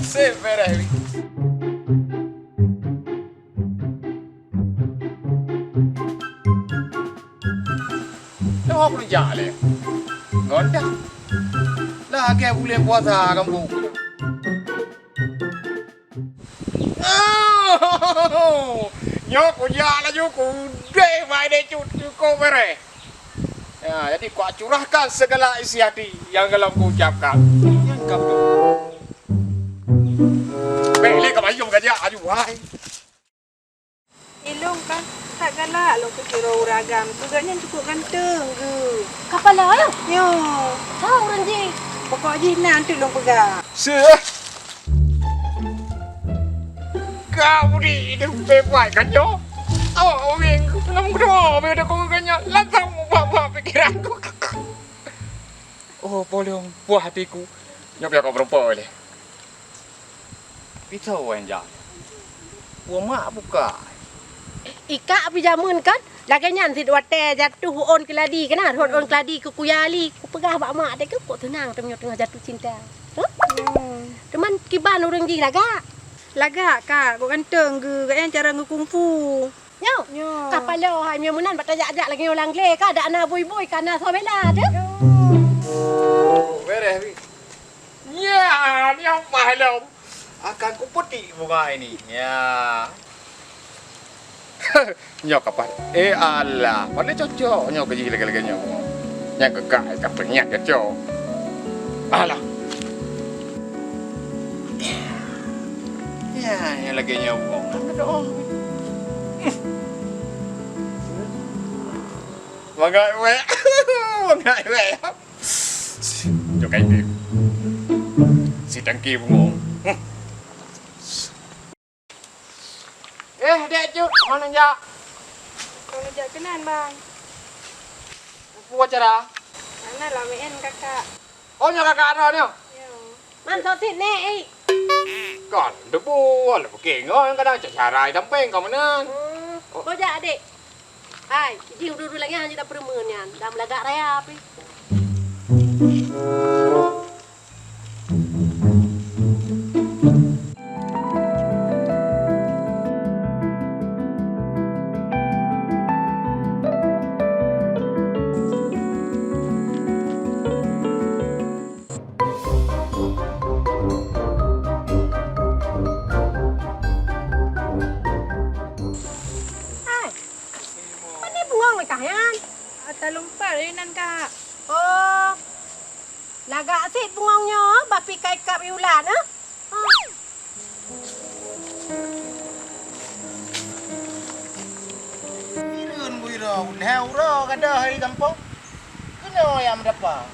Sip beres. Tengok kerja le. Gondak. Lagi boleh puasa kamu. Nhớ của nhà là vô cùng deh mai deh cukup beres. Ya, jadi kau curahkan segala isi hati yang dalam kau ucapkan. Yang kamu. Beli ke bayung kerja aju wahai. Ilong kan tak galak lo ke kira uragam tu gaknya cukup ganteng ke. Kapal lain? Yo, Tahu Ranji. pokok jinan tu long pegang. Kau ni hidup bebas kan yo? Oh, orang belum kedua, beda kau kanya langsung bawa pikiranku. Oh, boleh buah hatiku. Nyop ya kau berapa le? Pisau enja. Buah mak buka. Ika api jamun kan? Lagi nyan si dua teh jatuh on keladi kan? On keladi ke kuyali. Ku pegah bak mak dek ke kok tenang tengah jatuh cinta. Teman kiban orang ji laga. Lagak kak, kau ganteng ke gaknya cara ngukungfu. Yo. Kapal lo hai memunan bat ajak lagi orang le ka ada anak boy kana sobela de. Beres bi. Ya, ni apa helom? Akan ku putih bunga ini. Ya. Nyok apa? Alah, pada cocok nyok gaji lagi nyok. Yang kekak katanya cocok. Alah. Ya, yang lagi nyok. Mangai we. Mangai we. Cho cái gì? Si tangki bungong. Dek cu, mana ya? Kau ngejak kenan bang. Buat cara. Mana lah main kakak. Oh, nyok kakak ada ni. Yo. Man so sit ne ai. Kan, debu, lah pakai ngau yang kadang cara damping kau mana? Kau jak adik. Hai, ji dulu lagi hanya tak permenyan. Dah melagak raya api. Tak lupa nan kak. Oh. Lagak sit bungongnya, bapi kai kap iulan ah. Irun buiro, hero kada hari kampung. Kena yang mendapat.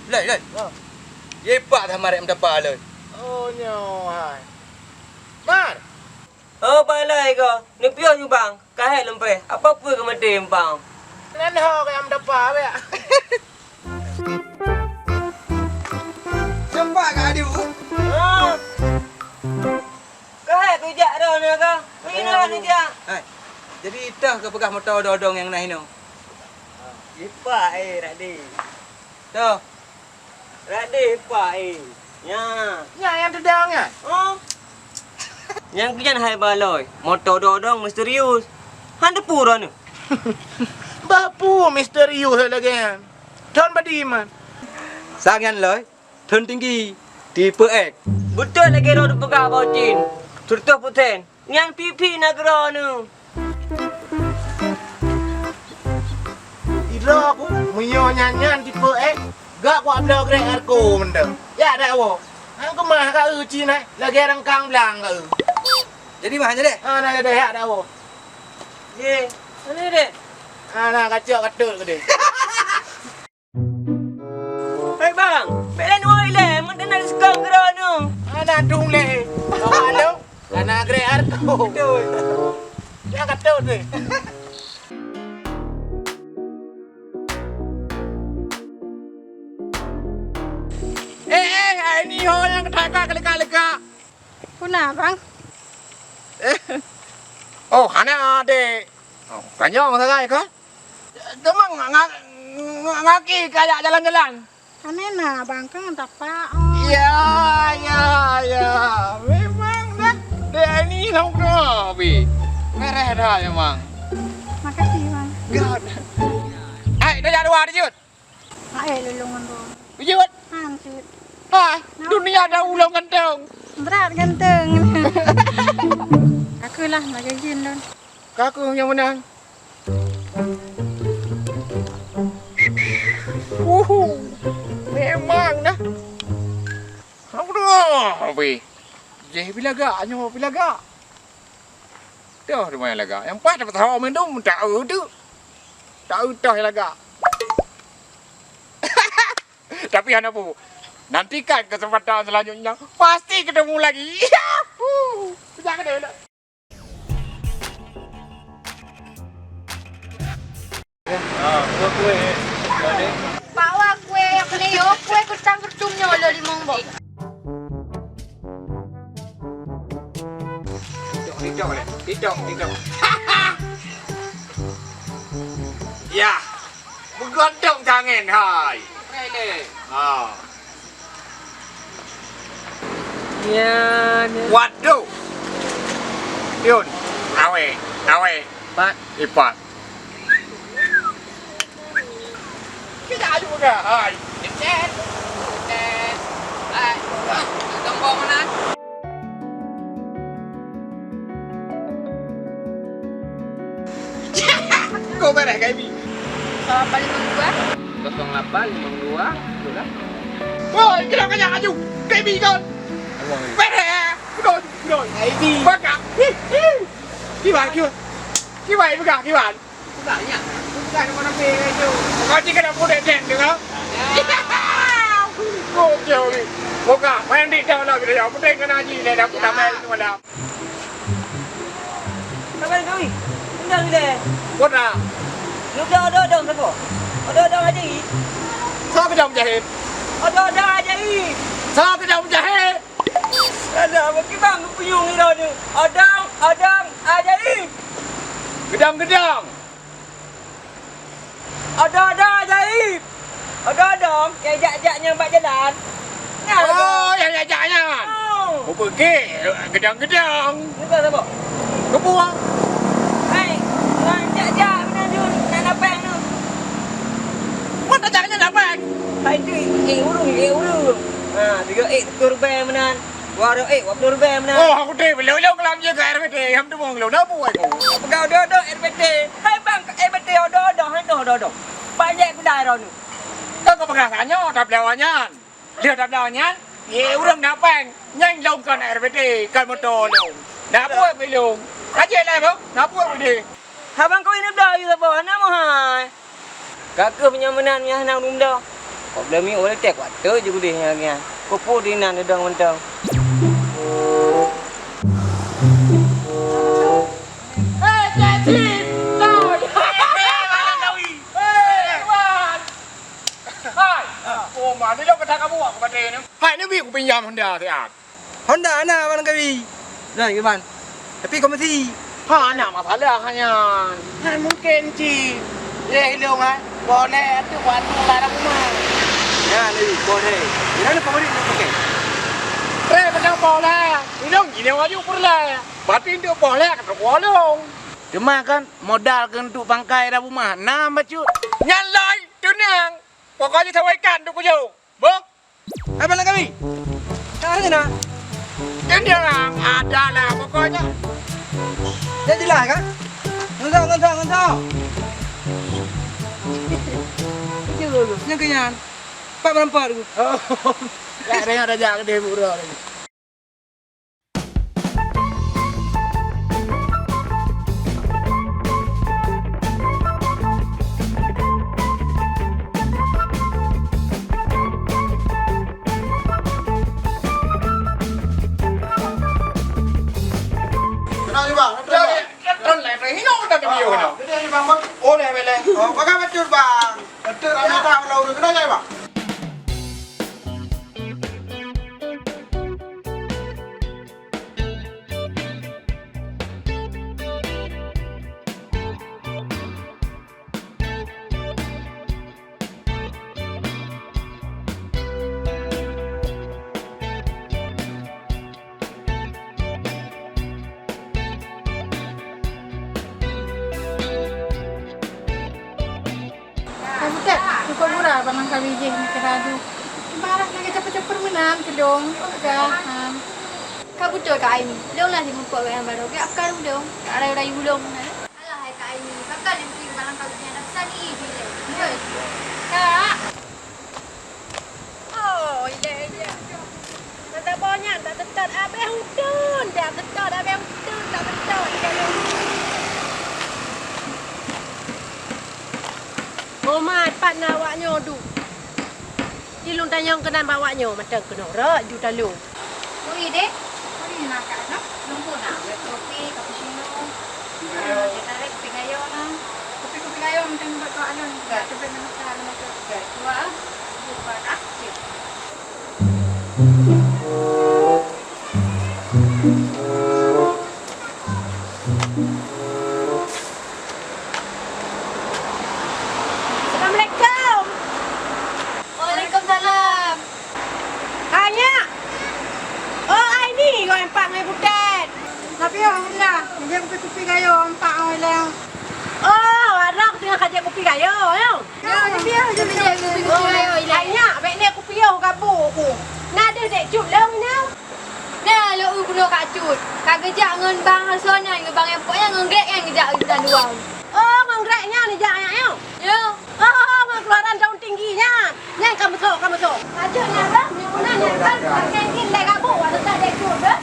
Lai. Ye pak dah marek mendapat lai. Oh nyo hai. Mar, Oh balai ko. Ni pion you bang. Kahai lempe. Apa pun ke mati bang. nan ho yang mendapat be. Jumpa ka adu. Ha. Kahai tu jak dah ni ka. Ina ni jak. Hai. Jadi itah ke pegah motor dodong yang nah ino. Ipa Radi. Tu. Radi ipa Ya. Nya yang tedangnya. Oh. Yang kian hai baloi. Motor dodong misterius. Handa pura ni. Bapu misterius lagi kan. Ton badiman. Sangan loy. Thun tinggi. Tipe X. Betul lagi roda pegah bocin. Turtuh puten. Yang pipi negara nu. Ira aku munyo nyanyan tipe X. Gak ku abla grek arko mendem. Ya dak wo. Aku mah ka uci na lagi rangkang belang ka. Jadi mahanya dek? Ana dah ya dak wo. Ye. Mana dek? Ana kacau katul ke dia. Hei bang. Belen oi le. Mana nak sekang gerak nu? Ana dung le. Kau malu? Karena grek arko. Betul. Ya katul ni. Ini ho yang ketaka kelika-lika. Kuna bang. Oh, hana ade. Oh, kanyong sagai kan? Demang ngaki kayak jalan-jalan. Kan enak bang kan tapak. Ya, ya. Memang dah. Dia ini nak kena, Bi. Merah dah memang. Makasih bang. God. Dah jadi dua dijut. Ayo lulungan dong. Dijut. Hansip. Hai, dunia ada ulang ganteng. Berat ganteng. Aku lah nak izin don. Kaku yang menang. Memang dah. Aduh, Bi. Jadi bilaga, nyawa bilaga. Dah rumah laga. Yang pas dapat tahu main tu, tak tu. Tak utah laga. Tapi anak bu, nantikan kesempatan selanjutnya. Pasti ketemu lagi. Jangan deh. Bawa kue yang Leo, kue kutang ketumnya lo di Mongbok. Tidak. Ya, bergantung tangan, hai. Ya, Waduh. Yun, awe. Pak. Ipat. Kita juga, hai. Cet. Tombol mana? Kau merah kayak ni. Kalau paling mengubah, 0852 betul lah. Woi, kenapa kau aju? Kayak ni kan? Merah. Betul. Ini. Bakar. Gimana? Bakar. Banyak. Bukan mana pergi tu. Kau jika dah boleh den dengar. Kau jauh ni. Buka, main di dalam lagi dah. Putih kena haji dah aku dah main tu malam. Kapan kau? Undang dia. Buat Lu dah siapa? Ada aja. Siapa dah menjahit? Ada aja. Siapa dah menjahit? Ada apa bang puyung ni dah ni. Adam aja. Gedang. Ada aja. Ada yang jak-jaknya mbak jalan. Oh, yang ajaknya. Oh. Oh, pergi. Gedang. Ni kau siapa? Kebuang. Hai, yang jak-jak mana tu? Nak dapat tu. Mana ajaknya dapat? Hai tu, urung. Ha, 3 rupiah menan. Waduh, 20 rupiah menan. Oh, aku dah belum kelam je ke RPT. Ham tu mau ngelau dah buat aku. Pegau dodok RPT. Hai bang, RPT dodok. Banyak kedai dah ni. Kau pengasahnya tak belawannya. Dia tak belawannya. Ye, urang dapat. Nhanh lông con RPT, con motor lông. Dah buat belum? Aje lah bang. Dah buat boleh. Abang kau ini dah you apa? Nama hai. Kakak punya menan yang nang dum dah. Problem ni oleh tek water je gudih nya. Popo di nan dedang mentang. Ni lo kata kamu aku pada ni. Hai ni bi aku pinjam Honda siap. Honda ana mana kami? Nah, gimana? Tapi kau mesti. Ha nak masalah hanya. Nah, mungkin Ci. Hilong ah. Boleh tu waktu larang rumah. Ya, ni boleh. Ina ni pamari ni pakai. Macam boleh. Ni dong gini waju pula. Batin tu boleh kata walong. Cuma kan modal ke untuk bangkai dah rumah. Nah, bacut. Nyalai tunang. Pokoknya sawaikan tu kujo. Bok. Apa nak kami? Cara ni nak. Ini orang ada lah pokoknya. Jadi lah kan? Ngentau. Yang kenyan. Pak berempat tu. Tak ada yang ada jaga dia buruk ni. Kenapa bang? Terus lek ini nak video ni. Kita ni bang. Oh, dah boleh. Oh, kau kan bacut bang. Betul kami tahu lalu kenapa bang? kami je nak radu. Barat nak cepat-cepat menang kedong. Kan. Kau betul Kak Aini. Long lah si mumpuk yang baru. Kau apa kau dong? Kak rayu-rayu long. Alah hai Kak Aini. Kakak yang pergi barang kau punya dah besar ni. Betul. Kak. Oh, iya. Tak banyak, tak tetap abang hudun. Tak tetap abang hudun, tak tetap. Oh, mai pat na awaknya tu. Ilung tanyang kenan bawaknya macam kena rak ju talu. Oi dek. Kau ni nak kat nak? Long pun nak. Kopi, cappuccino. Dia tarik kopi gayo lah. Kopi gayo macam buat kau alun. Cepat nak makan macam. Dua. Dua dah. Assalamualaikum. Waalaikumsalam. Hanya. Oh, ai ni kau empak ngai budak. Tapi orang lah. Dia kopi gayo empat orang lah. Oh, arak tengah kerja kopi gayo, yo. Ya, dia je dia kopi gayo. Hanya, baik ni aku piau gabu aku. Nada dek cut long now. Dah lo guna kat cut. Kak gejak ngan bang Hasona ngan bang Epok yang ngegrek yang gejak kita luang. Oh, mangreknya ni jak ya, yo. Yo. Oh, mengeluaran daun tingginya. Yang kamu tu. Ada nyara, yang mana nyara, pakai ni lek gabu, ada tak dek cut dah.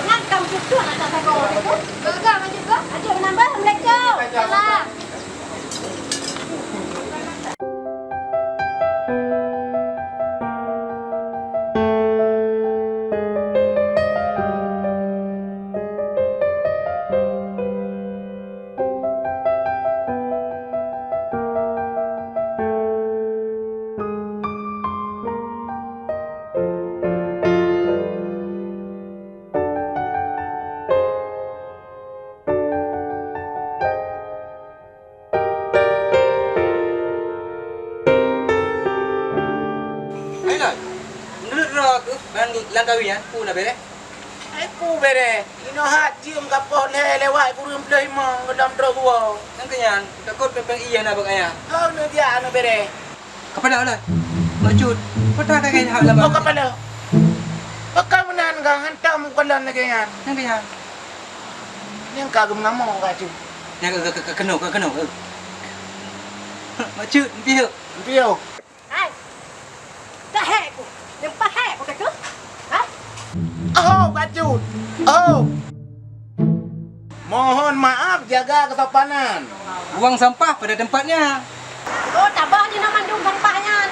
Yang kamu tu nak tak tak kau tu. Gagal macam kau. Ada nambah Assalamualaikum. Salah. Ayolah. Menurut roh aku, langkawi ya, pun nak beres. Aku bere. Ino haji kapal lewat kurang belah imang dalam drog gua. Nang kenyan, takut pempeng iya nak bang ayah. Oh, nu dia anu bere. Kepala lah. Macut. Patah kakek hak lama. Oh, kepala. Pakai menan kang hantam kolan lagi kan. Nang kenyan. Yang kagum nama ka tu. Yang kena. Macut, piu. Piu. Hai. Tak hek aku. Nampak hek aku kata. Ha? Oh, baju. Oh. Mohon maaf jaga kesopanan. Buang sampah pada tempatnya. Oh, tabah je nak mandung sampahnya.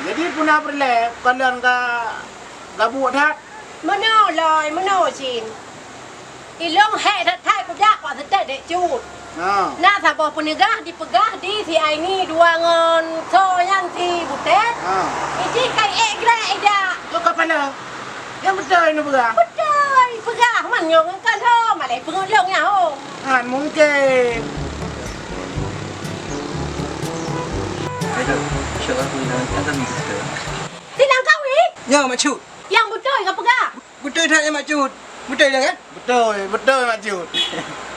Jadi punah perle kalian ka gabuk dah. Meno sin. Ilong hek dah thai ku jak kau sedek dek cut. Ha. Nak sabah penegah dipegah di si ai ni dua ngon so yang si butet. Ha. Iji kai grek ida. Tu kepala. Yang betul ini berang. Betul, pegah man nyong kan ho, malai pengolong ya ho. Kan mungkin. InsyaAllah aku akan bisa. Silang kawi. Ya, Macut. Yang betul kau pegah. Betul tak ya, Macut? Betul tak kan? Betul Mak Jud.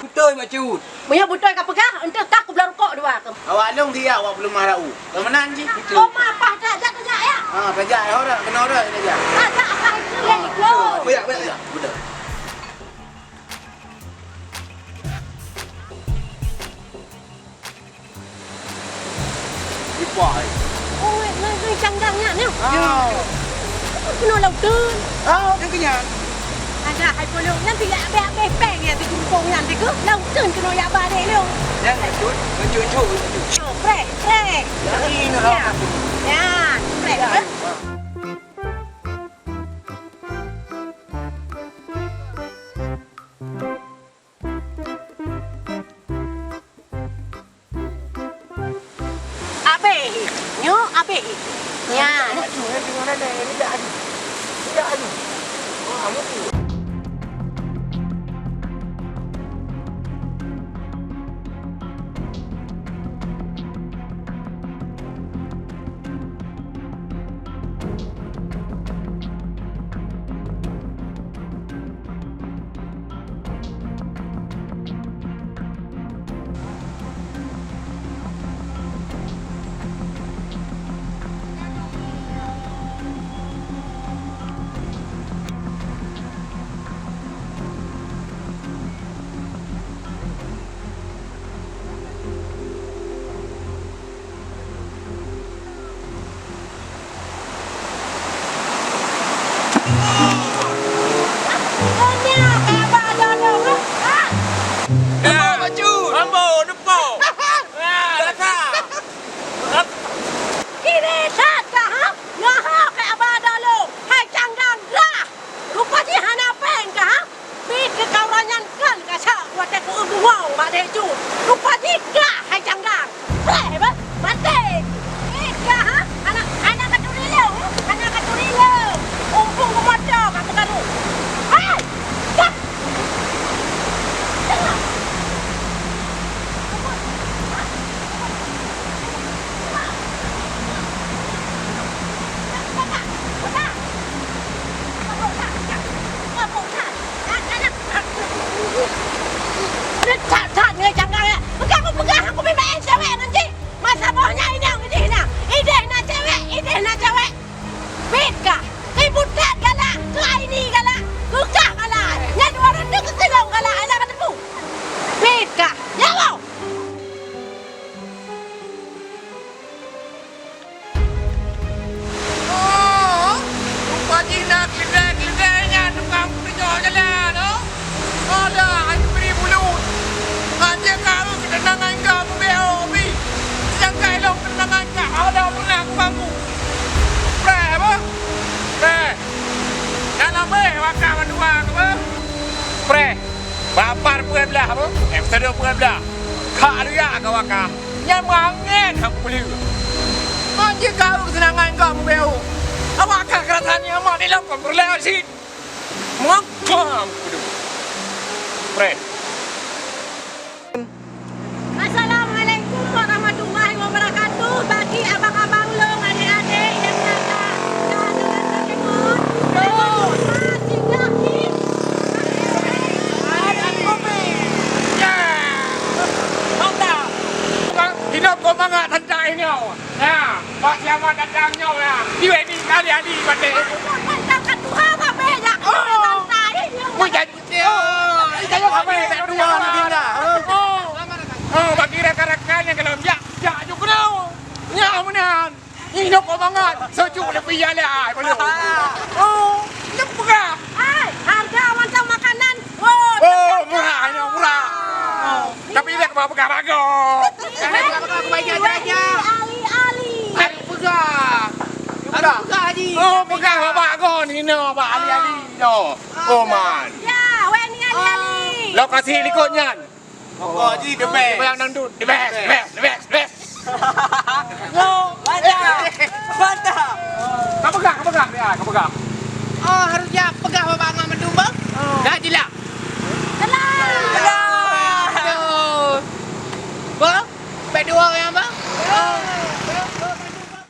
Betul, Macut. Punya betul kau pegah, entar tak aku belah rokok dua tu. Awak long dia awak belum marau. Kemenan ji. Oh, apa dah jak ya. Ha, tajak orang kena orang tajak. Tak apa itu lagi go. Banyak. Betul. Ipai. Oh, ngai cangdangnya ni. Ah. Kena lau tun. Ah. Nang kenyan. Ada hai polong nanti ya be peng ya di kumpung nanti ke. Lau tun kena ya ba dek lu. Ya, Macut. Macut. Oh, prek. Ini nak. Ya, prek. Abe. Ya. Pre, bapar pun belah apa? Episode pun belah. Kak dia kau akak. Yang mangen aku beli. Anjir kau kesenangan kau beu. Awak akak keratannya mak ni lah kau berlewat sini. Makam kudu. Pre. Assalamualaikum warahmatullahi wabarakatuh. Bagi abang-abang long, adik-adik yang nakal. Hidup kau mangga tentang ini. Ya, Pak Siamat datangnya ya. Di wedding kali-kali pandai. Takkan Tuhan apa ya? Mau jadi dia. Saya apa ya? Dua kita. Oh, bagi rakan-rakan yang kalau ya juga nau. Ya menan. Hidup kau mangga sejuk lebih ya lah. Oh, hidup pegah. Harga macam makanan. Oh, murah. Tapi dia kau pegah bagus. Ali. Hari pegah. Ada pegah haji. Oh, pegah bagus ni no, Pak Ali no. Oh man. Ya, weni ali. Lokasi likutnya. Oh, ji the best. Bayang dangdut. The best. Mantap. Kau pegang dia, kau pegang. Oh, harusnya pegah bapak ngam mendung bang. Dah jila. Salah. Bang, berdua yang bang.